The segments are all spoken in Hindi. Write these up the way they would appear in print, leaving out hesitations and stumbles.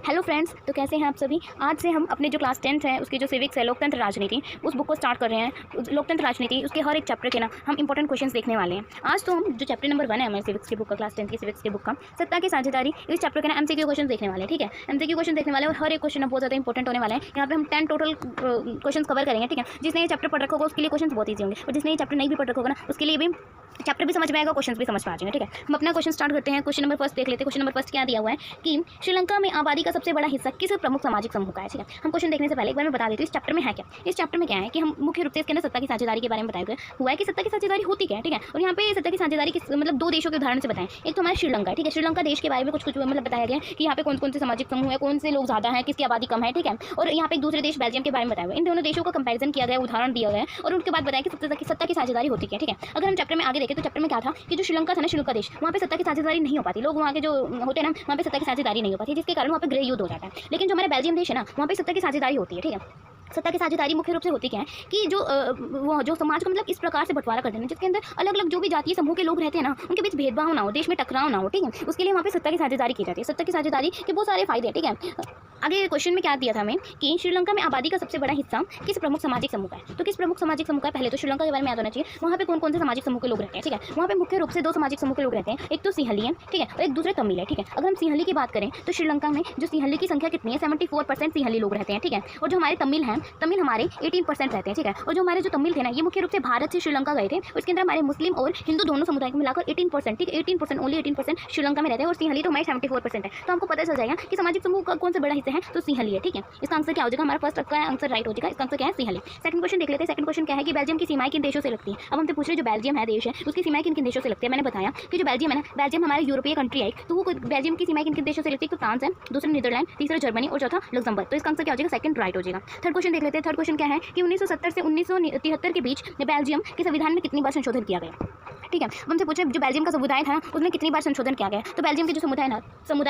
हेलो फ्रेंड्स, तो कैसे हैं आप सभी। आज से हम अपने जो क्लास 10th है उसकी जो सिविक्स है लोकतंत्र राजनीति उस बुक को स्टार्ट कर रहे हैं। लोकतंत्र राजनीति उसके हर एक चैप्टर के ना हम इंपॉर्टेंट क्वेश्चंस देखने वाले हैं। आज तो हम जो चैप्टर नंबर 1 है हमारे सिविक्स की बुक का, क्लास 10th की सिविक्स की बुक का, सत्ता की साझेदारी, इस चैप्टर के ना एमसीक्यू क्वेश्चन देखने वाले हैं। ठीक है, एमसीक्यू क्वेश्चन देखने वाले हैं और हर एक क्वेश्चन बहुत ज़्यादा इंपॉर्टेंट होने वाला है। यहाँ पे हम 10 टोटल क्वेश्चन कवर करेंगे। ठीक है, जिसने ये चैप्टर पढ़ रखा होगा उसके लिए क्वेश्चन बहुत ईजी होंगे और जिसने ये चैप्टर नहीं भी पढ़ रखा होगा ना उसके लिए भी चैप्टर भी समझ में आएगा, क्वेश्चन भी समझ में आ जाएंगे। ठीक है, हम अपना क्वेश्चन स्टार्ट करते हैं। क्वेश्चन नंबर फर्स्ट देख लेते हैं। क्वेश्चन नंबर फर्स्ट क्या दिया हुआ है कि श्रीलंका में आबादी का सबसे बड़ा हिस्सा किस प्रमुख सामाजिक समूह का है। ठीक है, हम क्वेश्चन देखने से पहले एक बार मैं बता देती हूँ इस चैप्टर में है क्या। इस चैप्टर में क्या है कि हम मुख्य रूप से इसके अंदर सत्ता की साझेदारी के बारे में बताया हुआ है कि सत्ता की साझेदारी होती क्या है। ठीक है, और यहाँ पे सत्ता की साझेदारी की मतलब दो देशों के उदाहरण से बताएं। एक तो हमारा श्रीलंका है। ठीक है, श्रीलंका देश के बारे में कुछ मतलब बताया गया है कि यहाँ पे कौन कौन से सामाजिक समूह है, कौन से लोग ज़्यादा हैं, किसकी आबादी कम है। ठीक है, और यहाँ पे एक दूसरे देश बेल्जियम के बारे में बताया हुआ है। इन दोनों देशों का कंपैरिजन किया गया, उदाहरण दिया गया है और उनके बाद बताया कि सत्ता की साझेदारी होती क्या। ठीक है, अगर हम चैप्टर में आगे देखें तो चैप्टर में क्या था कि जो श्रीलंका था ना, श्रीलंका देश, वहाँ पे सत्ता की साझेदारी नहीं हो पाती। लोग वहाँ के जो होते हैं ना वहाँ पे सत्ता की साझेदारी नहीं हो पाती, जिसके कारण वहाँ पे गृह युद्ध हो जाता है। लेकिन जो हमारे बेल्जियम देश है ना वहाँ पे सत्ता की साझेदारी होती है। ठीक है, सत्ता की साझेदारी मुख्य रूप से होती क्या है कि जो समाज को मतलब इस प्रकार से बंटवारा कर देना जिसके अंदर अलग अलग जो भी जातीय समूह के लोग रहते हैं ना उनके बीच भेदभाव ना हो, देश में टकराव ना हो। ठीक है, उसके लिए वहाँ पे सत्ता की साझेदारी की जाती है। सत्ता की साझेदारी के बहुत सारे फायदे हैं। ठीक है, आगे क्वेश्चन में क्या दिया था हमें कि श्रीलंका में आबादी का सबसे बड़ा हिस्सा किस प्रमुख सामाजिक समूह का है। तो किस प्रमुख सामाजिक समूह का, पहले तो श्रीलंका के बारे में याद होना चाहिए। वहाँ पे कौन कौन से सामाजिक समूह के लोग रहते हैं। ठीक है, वहाँ पे मुख्य रूप से दो सामाजिक समूह के लोग रहते हैं, एक तो सिंहली है। ठीक है, और एक दूसरे तमिल है। ठीक है, अगर हम सिंहली की बात करें तो श्रीलंका में जो सिंहली की संख्या कितनी है, 74% सिंहली लोग रहते हैं। ठीक है, और जो हमारे तमिल हैं, तमिल हमारे 18% रहते हैं। ठीक है, और जो हमारे जो तमिल थे ना ये मुख्य रूप से भारत से श्रीलंका गए थे। उसके अंदर हमारे मुस्लिम और हिंदू दोनों समुदाय को मिलाकर 18%, ठीक है, 18%, ओनली 18% श्रीलंका में रहते हैं और सिंहली तो हमारे 74% है। तो हमको पता चल जाएगा कि सामाजिक समूह का कौन सा बड़ा हिस्सा है, तो सिंहली है। ठीक है, इसका आंसर क्या हो जाएगा, हमारा फर्स्ट का आंसर राइट हो जाएगा। इसका आंसर क्या है, सिंहली। सेकंड क्वेश्चन देख लेते हैं। सेकंड क्वेश्चन क्या है कि बेल्जियम की सीमाएं किन देशों से लगती है। अब हमसे पूछ रहे जो बेल्जियम है देश है उसकी सीमाएं किन किन देशों से लगती है। मैंने बताया कि जो बेल्जियम है ना, बेल्जियम हमारे यूरोपीय कंट्री है, तो वो बेल्जियम की सीमाएं किन किन देशों से लगती है, तो फ्रांस है, दूसरा नीदरलैंड, तीसरा जर्मनी और चौथा लग्जमबर्ग। तो इसका आंसर क्या हो जाएगा, सेकंड राइट हो जाएगा। थर्ड क्वेश्चन देख लेते हैं। थर्ड क्वेश्चन क्या है कि 1970 से 1973 के बीच बेल्जियम के संविधान में कितनी बार संशोधन किया गया। ठीक है, हमसे पूछे जो बेल्जियम का समुदाय था उसमें कितनी बार संशोधन किया गया। तो बेल्जियम के जो समुदाय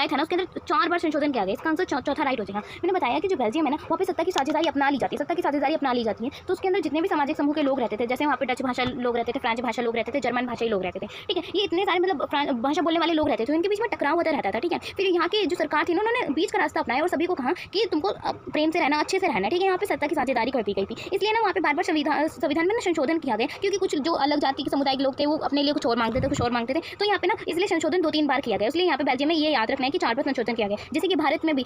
था ना उसके अंदर 4 बार संशोधन किया गया। इसका आंसर चौथा राइट हो जाएगा। मैंने बताया कि जो बेल्जियम है ना वहाँ पे सत्ता की साझेदारी अपना ली जाती है। सत्ता की साझेदारी अपना ली जाती है तो उसके अंदर जितने भी सामाजिक समूह के लोग रहते थे, जैसे वहाँ पे डच भाषा लोग रहते थे, फ्रेंच भाषा लोग रहते थे, जर्मन भाषाई लोग रहते थे। ठीक है, ये इतने सारे मतलब भाषा बोलने वाले लोग रहते थे, इनके बीच में टकराव होता रहता था। ठीक है, फिर यहाँ की जो सरकार थी उन्होंने बीच का रास्ता अपनाया और सभी को कहा कि तुमको प्रेम से रहना, अच्छे से रहना। ठीक है, यहाँ पे सत्ता की साझेदारी कर दी गई थी, इसलिए ना वहाँ पे बार बार संविधान में संशोधन किया गया, क्योंकि कुछ जो अलग जाति के समुदाय के लोग थे वो अपने लिए कुछ और मांगते थे, कुछ और मांगते थे। तो यहाँ पे ना इसलिए संशोधन 2-3 बार किया गया। इसलिए यहाँ पे बेल्जियम में ये याद रखना है कि 4 बार संशोधन किया गया। जैसे कि भारत में भी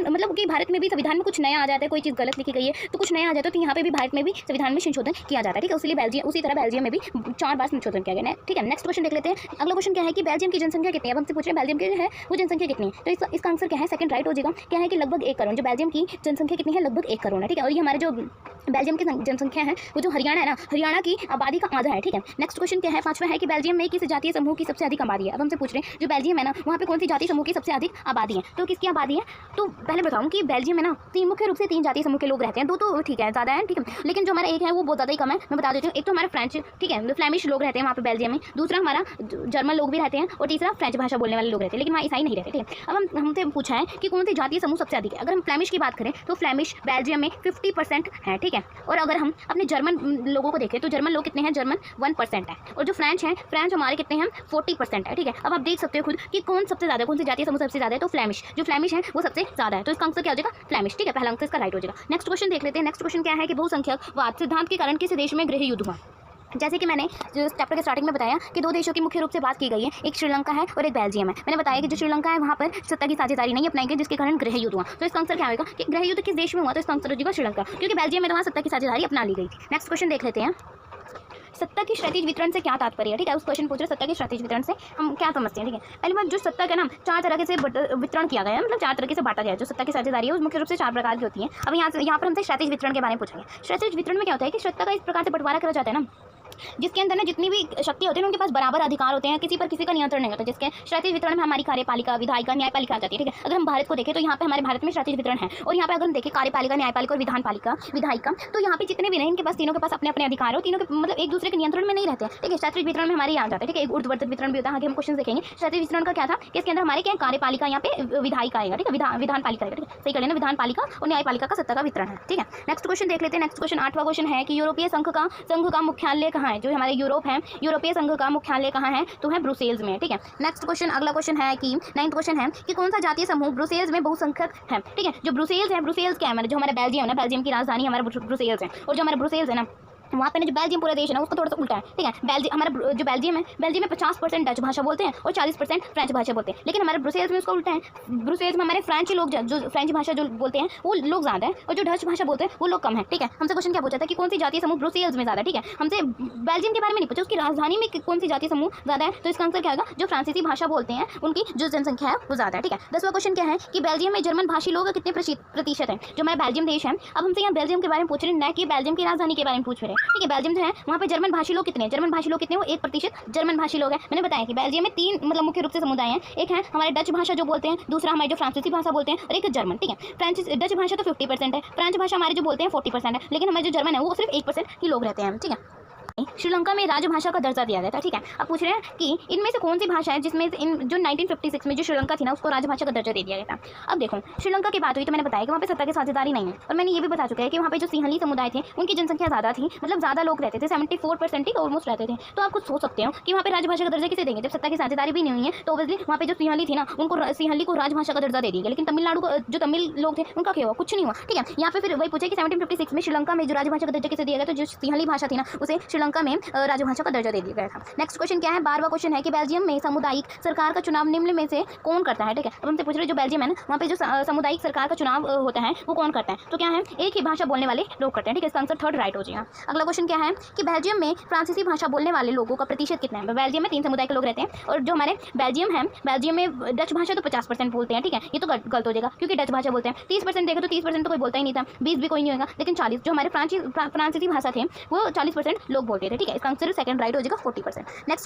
मतलब कि भारत में भी संविधान में कुछ नया आ जाता है, कोई चीज़ गलत लिखी गई है तो कुछ नया आ जाता है, तो यहाँ पे भी भारत में भी संविधान में संशोधन किया जाता है। ठीक है, इसलिए बेल्जियम उसी तरह बेल्जियम में भी 4 बार संशोधन किया गया। ठीक है, नेक्स्ट क्वेश्चन देख लेते हैं। अगला क्वेश्चन क्या है कि बेल्जियम की जनसंख्या कितनी है। अब हमसे पूछ रहे हैं बेल्जियम की है वो जनसंख्या कितनी है, तो इसका आंसर क्या है, सेकंड राइट हो जाएगा। क्या है कि लगभग 1 करोड़। जो बेल्जियम की जनसंख्या कितनी है, लगभग 1 करोड़ है। ठीक है, और ये हमारे जो बेल्जियम की जनसंख्या है वो जो हरियाणा है ना, हरियाणा की आबादी का आधा है। ठीक है, नेक्स्ट क्वेश्चन क्या है, पांचवा है कि बेल्जियम में किस जातीय समूह की सबसे अधिक आबादी है। अब हमसे पूछ रहे हैं जो बेल्जियम है ना वहाँ पे कौन सी जातीय समूह की सबसे अधिक आबादी है, तो किसकी आबादी है। तो पहले बताऊँ कि बेल्जियम में ना मुख्य रूप से 3 जातीय समूह के लोग रहते हैं, 2 तो ठीक है ज़्यादा है। ठीक है, लेकिन जो हमारा एक है वो बहुत ज़्यादा ही कम है। मैं बता देती हूँ, एक तो हमारा फ्रेंच, ठीक है, फ्लेमिश लोग रहते हैं वहाँ पे बेल्जियम में, दूसरा हमारा जर्मन लोग भी रहते हैं और तीसरा फ्रेंच भाषा बोलने वाले लोग रहते हैं, लेकिन वहाँ ईसाई नहीं रहते। ठीक है, अब हमसे पूछा है कि कौन सी जातीय समूह सबसे अधिक है। अगर हम फ्लेमिश की बात करें तो फ्लेमिश बेल्जियम में 50% है। ठीक है, और अगर हम अपने जर्मन लोगों को देखें तो जर्मन लोग कितने हैं, जर्मन 1% है, और जो फ्रेंच हैं, फ्रेंच हमारे कितने हैं, 40% है। ठीक है, अब आप देख सकते हो खुद कि कौन सबसे ज़्यादा, कौन सी जातीय समूह सबसे ज़्यादा है, तो फ्लेमिश, जो फ्लेमिश है वो सबसे ज़्यादा है। तो इसका आंसर क्या हो जाएगा, फ्लेमिश। ठीक है, पहला आंसर इसका राइट हो जाएगा। नेक्स्ट क्वेश्चन देख लेते हैं। नेक्स्ट क्वेश्चन क्या है कि बहुसंख्यकवाद सिद्धांत के कारण किस देश में गृह युद्ध हुआ। जैसे कि मैंने जो चैप्टर के स्टार्टिंग में बताया कि 2 देशों की मुख्य रूप से बात की गई है, एक श्रीलंका है और एक बेल्जियम है। मैंने बताया कि जो श्रीलंका है वहाँ पर सत्ता की साझेदारी नहीं अपनाई गई, जिसके कारण गृह युद्ध हुआ। तो इसका आंसर क्या होगा कि गृह युद्ध किस देश में हुआ, तो इसका आंसर हो जाएगा श्रीलंका, क्योंकि बेल्जियम में तो वहाँ सत्ता की साझेदारी अपना ली गई थी। नेक्स्ट क्वेश्चन देख लेते हैं। सत्ता की क्षैतिज वितरण से क्या तात्पर्य है। ठीक है, उस क्वेश्चन पूछ रहे सत्ता की क्षैतिज वितरण से हम क्या समझते हैं। ठीक है, पहली बात जो सत्ता का नाम 4 तरह से वितरण किया गया है, मतलब 4 तरीके से बांटा गया है। जो सत्ता की साझेदारी है उस मुख्य रूप से 4 प्रकार की होती है। अब यहाँ पर हमसे क्षैतिज वितरण के बारे में पूछेंगे। क्षैतिज वितरण में क्या होता है कि सत्ता का इस प्रकार से बंटवारा करा जाता है ना जिसके अंदर ना जितनी भी शक्ति होती है उनके पास बराबर अधिकार होते हैं, किसी पर किसी का नियंत्रण नहीं होता। जिसके क्षैतिज वितरण में हमारी कार्यपालिका, विधायिका, न्यायपालिका आ जाती है। ठीक है, अगर हम भारत को देखें तो यहाँ पे हमारे भारत में क्षैतिज वितरण है, और यहाँ पे अगर हम देखें कार्यपालिका, न्यायपालिका और विधानपालिका, विधायिका, तो यहाँ पे जितने भी नहीं इनके पास तीनों के पास अपने अपने अधिकार हो, तीनों के मतलब एक दूसरे के नियंत्रण में नहीं रहते। ठीक है, क्षैतिज वितरण में हमारे यहाँ जाते हैं। ठीक है, एक ऊर्ध्ववर्ती वितरण भी होता है, आगे हम क्वेश्चन देखेंगे। क्षैतिज वितरण का क्या था कि इसके अंदर हमारे क्या कार्यपालिका, यहाँ पे विधायिका आएगा। ठीक है, विधानपालिका आएगा। ठीक है, सही कर लेना, विधानपालिका और न्यायपालिका का सत्ता का वितरण है। ठीक है, नेक्स्ट क्वेश्चन देख लेते हैं। नेक्स्ट क्वेश्चन 8वां क्वेश्चन है कि यूरोपीय संघ का मुख्यालय कहाँ है, जो हमारे यूरोप है, यूरोपीय संघ का मुख्यालय कहाँ है, तो है ब्रुसेल्स में। ठीक है, नेक्स्ट क्वेश्चन, अगला क्वेश्चन है कि 9th क्वेश्चन है कि कौन सा जातीय समूह ब्रुसेल्स में बहुसंख्यक है। ठीक है, जो ब्रुसेल्स है, ब्रुसेल्स क्या है हमारे, जो हमारा बेल्जियम है ना, बेल्जियम की राजधानी हमारा ब्रुसेल्स है। और जो हमारा ब्रुसेल्स है ना, वहाँ पे ना जो बेल्जियम पूरा देश है ना, उसका थोड़ा सा उल्टा है। ठीक है, हमारा जो बेल्जियम है, बेल्जियम में 50% डच भाषा बोलते हैं और 40% फ्रेंच भाषा बोलते हैं। लेकिन हमारे ब्रुसेल्स में उसका उल्टा है। ब्रुसेल्स में हमारे फ्रेंच लोग, जो फ्रेंच भाषा जो बोलते हैं वो लोग ज़्यादा है, और जो डच भाषा बोलते हैं वो लोग कम है। ठीक है, हमसे क्वेश्चन क्या पूछा था कि कौन सी जातीय समूह ब्रुसेल्स में ज़्यादा है। ठीक है, हमसे बेल्जियम के बारे में नहीं पूछा, उसकी राजधानी में कौन सी जातीय समूह ज़्यादा है, तो इसका आंसर क्या होगा, जो फ्रांसीसी भाषा बोलते हैं उनकी जो जनसंख्या है वो ज़्यादा है। ठीक है, 10वां क्वेश्चन क्या है कि बेल्जियम में जर्मन भाषी लोग कितने प्रतिशत हैं। जो हमारा बेल्जियम देश है, अब हमसे यहाँ बेल्जियम के बारे में पूछ रहे हैं, न कि बेल्जियम की राजधानी के बारे में पूछ रहे हैं। ठीक है, बेल्जियम जो है वहाँ पे जर्मन भाषी लोग कितने हैं, जर्मन भाषी लोग कितने, वो 1% जर्मन भाषी लोग हैं। मैंने बताया कि बेल्जियम में 3 मतलब मुख्य रूप से समुदाय हैं। एक है हमारे डच भाषा जो बोलते हैं, दूसरा हमारे जो फ्रांसीसी भाषा बोलते हैं, और एक जर्मन। ठीक है, डच भाषा तो 50% है, फ्रेंच भाषा हमारे जो बोलते हैं 40% है, लेकिन हमारे जो जर्मन है वो सिर्फ 1% ही लोग रहते हैं। ठीक है, श्रीलंका में राजभाषा का दर्जा दिया गया था। ठीक है, अब पूछ रहे हैं कि इनमें से कौन सी भाषा है जिसमें जो 1956 में जो श्रीलंका थी ना, उसको राजभाषा का दर्जा दे दिया गया था। अब देखो, श्रीलंका की बात हुई तो मैंने बताया कि वहाँ पे सत्ता की साझेदारी नहीं है, और मैंने ये भी बता चुका है कि वहाँ पे जो सिंहली समुदाय थे उनकी जनसंख्या ज़्यादा थी, मतलब ज़्यादा लोग रहते थे, 74% ही ऑलमोस्ट रहते थे। तो आप कुछ सोच सकते हो कि वहाँ पे राजभाषा का दर्जा किसे देंगे, जब सत्ता की साझेदारी भी नहीं हुई है। तो ऑब्वियसली वहाँ पे जो सिंहली थी ना, उनको सिंहली को राजभाषा का दर्जा दे दिया गया। लेकिन तमिलनाडु को जो तमिल लोग थे उनका क्या हुआ, कुछ नहीं हुआ। ठीक है, यहाँ पे फिर वही पूछा कि 1756 में श्रीलंका में जो राजभाषा का दर्जा किसे दिया गया, तो जो सिंहली भाषा थी ना उसे श्रीलंका में राजभाषा का दर्जा दे दिया गया था। नेक्स्ट क्वेश्चन क्या है, 12वां क्वेश्चन है कि बेल्जियम में सामुदायिक सरकार का चुनाव निम्न में से कौन करता है। ठीक है, अब हमसे पूछ रहे जो बेल्जियम है ना, वहाँ पे जो सामुदायिक सरकार का चुनाव होता है वो कौन करता है, तो क्या है, एक ही भाषा बोलने वाले लोग करते हैं। ठीक है, इसका आंसर 3rd राइट हो जाएगा। अगला क्वेश्चन क्या है कि बेल्जियम में फ्रांसीसी भाषा बोलने वाले लोगों का प्रतिशत कितना है। बेल्जियम में 3 समुदाय के लोग रहते हैं, और जो हमारे बेल्जियम है, बेल्जियम में डच भाषा तो 50% बोलते हैं। ठीक है, ये तो गलत हो जाएगा क्योंकि डच भाषा बोलते हैं। 30% देखो तो 30% तो कोई बोलता ही नहीं था, 20 भी कोई नहीं होगा, लेकिन 40 जो हमारे फ्रांसीसी भाषा थे वो 40% लोग बोलते थे। ठीक है, इसका आंसर 2nd राइट हो जाएगा, 40%। नेक्स्ट